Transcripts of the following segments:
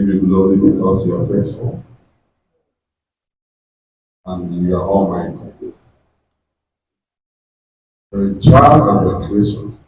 you glory because you are faithful and you are almighty. You're a child of the creation.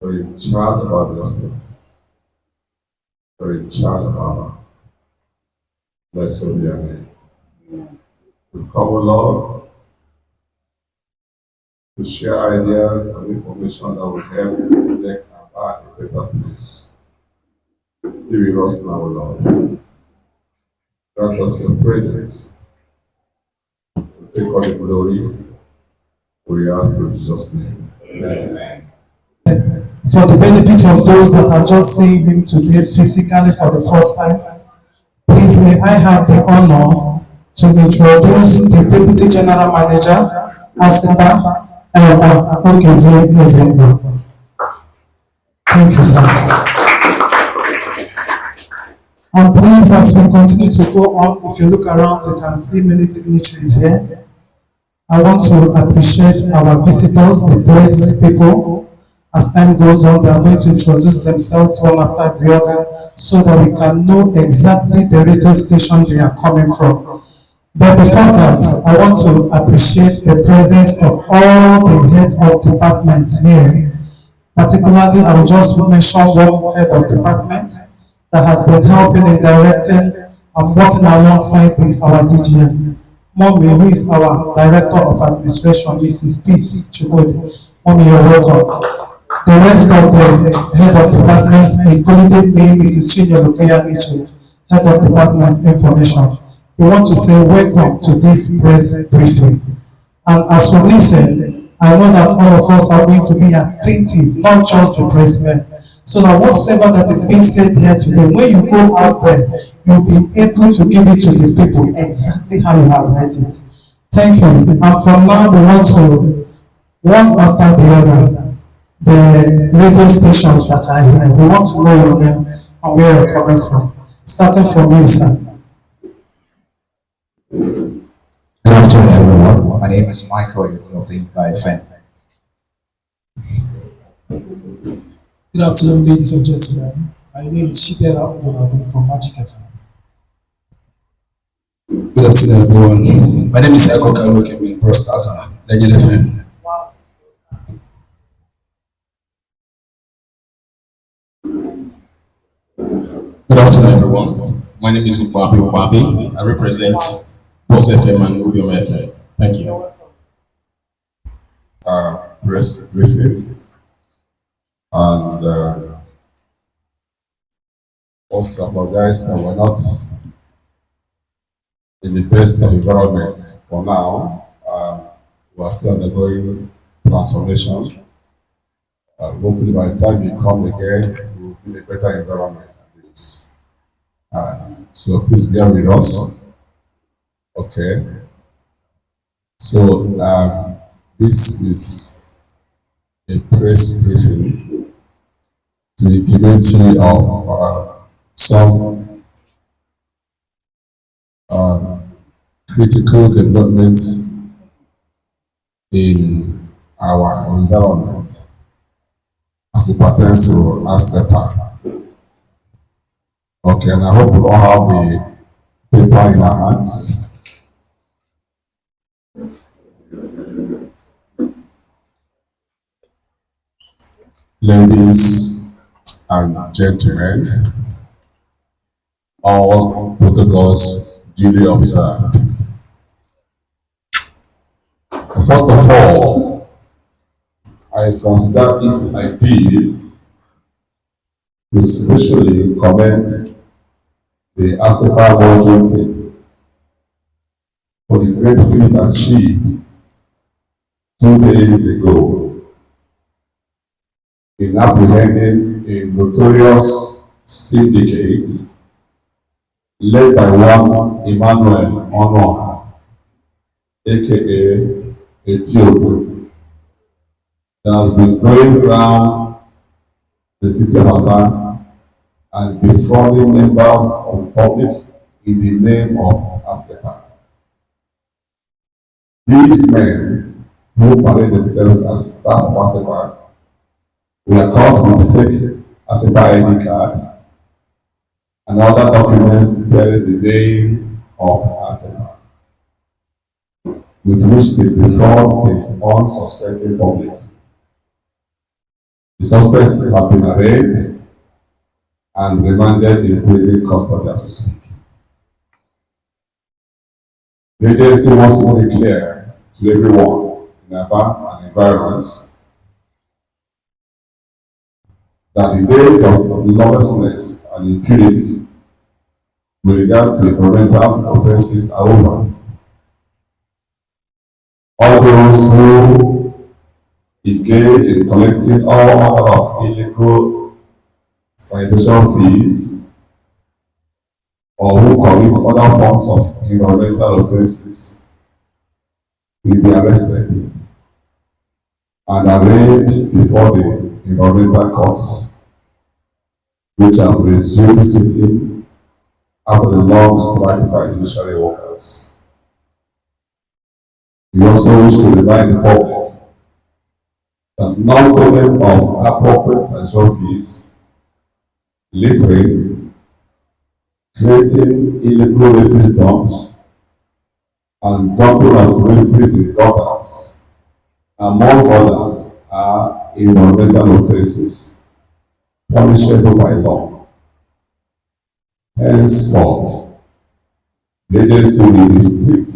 You're a child of our blessed. You're a child of our. Blessed be your name. We come, Lord, to share ideas and information that will help make our a better place. Be with us now, Lord. Grant us your presence. Take all the glory. We ask in Jesus' name. Amen. For the benefit of those that are just seeing him today physically for the first time, please may I have the honor to introduce the Deputy General Manager, Asepa, Elder Okeze Ezengo. Thank you, sir. And please, as we continue to go on, if you look around, you can see many dignitaries here. I want to appreciate our visitors, the press people. As time goes on, they are going to introduce themselves one after the other so that we can know exactly the radio station they are coming from. But before that, I want to appreciate the presence of all the head of departments here. Particularly, I will just mention one head of department that has been helping in directing and working alongside with our DGM. Mommy, who is our Director of Administration, Mrs. Peace Chukodi. Mommy, you're welcome. The rest of the head of departments, including me, Mrs. Chinya Lukeya Niche, head of department information. We want to say welcome to this press briefing. And as we listen, I know that all of us are going to be attentive, not just the pressmen. So that whatever that is being said here today, when you go out there, you'll be able to give it to the people exactly how you have read it. Thank you. And from now, we want to, one after the other, the radio stations that are here, we want to know your name and where you're coming from. Starting from you, sir. Good afternoon, everyone. My name is Michael of the FM. Good afternoon, ladies and gentlemen. My name is Shidera Ogunagun from Magic FM. Good afternoon, everyone. My name is Eko Kalokemi, Prostata, Legend FM. Good afternoon, everyone. My name is Ubabi. I represent Boss FM and Ubium FM. Thank you. Press briefing. And also apologize that we're not in the best of environment for now. We are still undergoing transformation. Hopefully by the time we come again, we will be in a better environment than this. So please bear with us. Okay. So this is a press briefing to intimate you of some critical developments in our environment as it pertains to Asepa. Okay, and I hope we all have the paper in our hands. Ladies and gentlemen, all protocols duly observed. First of all, I consider it ideal to specially commend the Asepa World team for the great feat achieved 2 days ago in apprehending a notorious syndicate led by one Emmanuel Ono, aka Ethiopia, that has been going around the city of Aba and defrauding members of the public in the name of Asepa. These men, who parade themselves as staff of Asepa, were caught with fake Asepa ID card and other documents bearing the name of Asepa, with which they defraud the unsuspecting public. The suspects have been arraigned and remanded in prison custody as we speak. The agency wants to make it clear to everyone in Aba and environs that the days of lawlessness and impunity with regard to environmental offences are over. All those who engage in collecting all manner of illegal sanitation fees or who commit other forms of environmental offences will be arrested and arraigned before the environmental courts, which have resumed sitting after the long strike by judiciary workers. We also wish to remind the public that non-payment of appropriate sanction fees, littering, creating illegal refuse dumps, and dumping of refuse in gutters, amongst others, are environmental offences punishable by law. Henceforth, the agency will be strict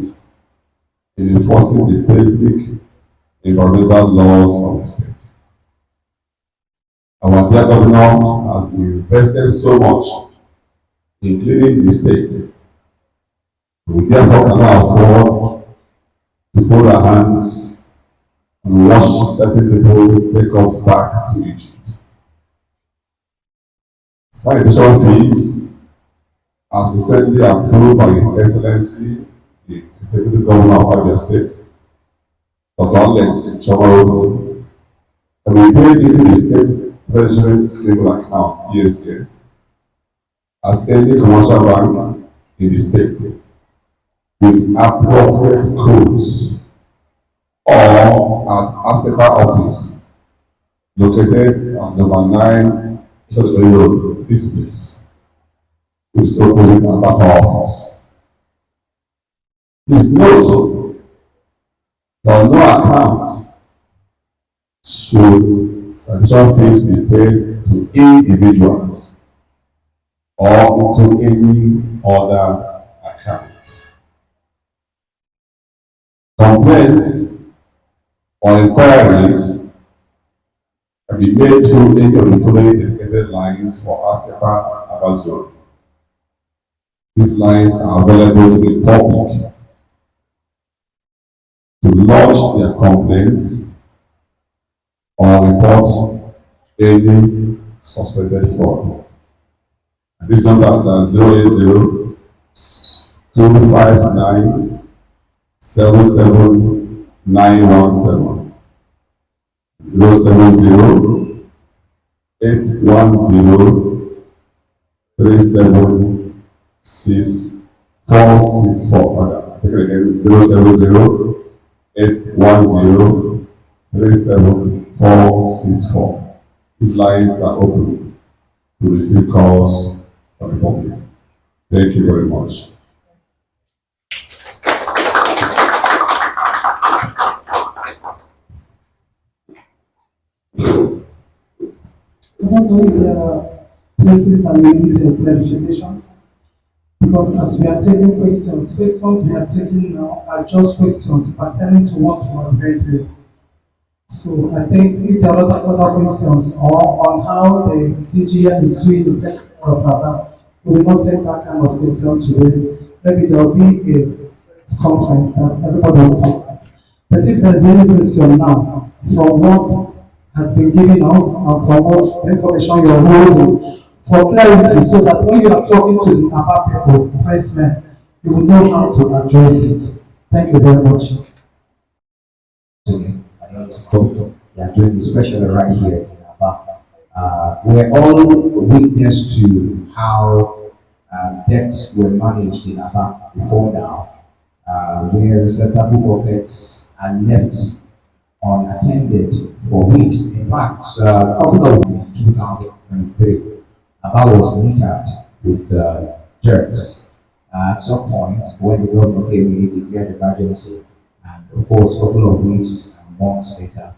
in enforcing the basic environmental laws of the state. Our dear governor has invested so much in cleaning the state. We therefore cannot afford to fold our hands and watch certain people take us back to Egypt. Sanitation fees, as recently approved by His Excellency, the Executive Governor of Abia State, Dr. Alex Chamaroto, can be paid into the State Treasury Single Account, TSK, at any commercial bank in the state with appropriate codes or at Asepa office located on number 9 Road, this place, which is opposite Abato office. Please note that no account should sanction fees be paid to individuals or into any other account. Complaints or inquiries can be made through any of the following dedicated lines for Asepa Abazon. These lines are available to the public to lodge their complaints or report any suspected fraud. And these numbers are 080 259 77917, 070 810 376 464. I think again, 070 810 37464. These lines are open to receive calls from the public. Thank you very much. I don't know if there are places that we need clarifications, because as we are taking questions we are taking now are just questions pertaining to what we have read here. So I think if there are other questions or on how the DGM is doing the tech of Aba, we will not take that kind of question today. Maybe there will be a conference that everybody will come. But if there's any question now from what has been given out and from what the information you're holding, for clarity, so that when you are talking to the Aba people, pressmen, you will know how to address it. Thank you very much. They are doing especially right here in Aba. We're all witness to how debts were managed in Aba before now, where receptacle buckets are left unattended for weeks. In fact, a couple of in 2023, Aba was metered with dirt. At some point, when the governor came in, he declared emergency, and of course, a couple of weeks and months later,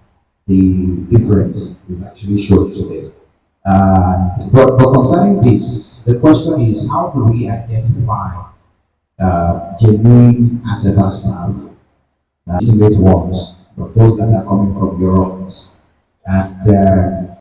the difference is actually shown today. But concerning this, the question is, how do we identify genuine Asepa staff, legitimate ones, but those that are coming from your office? And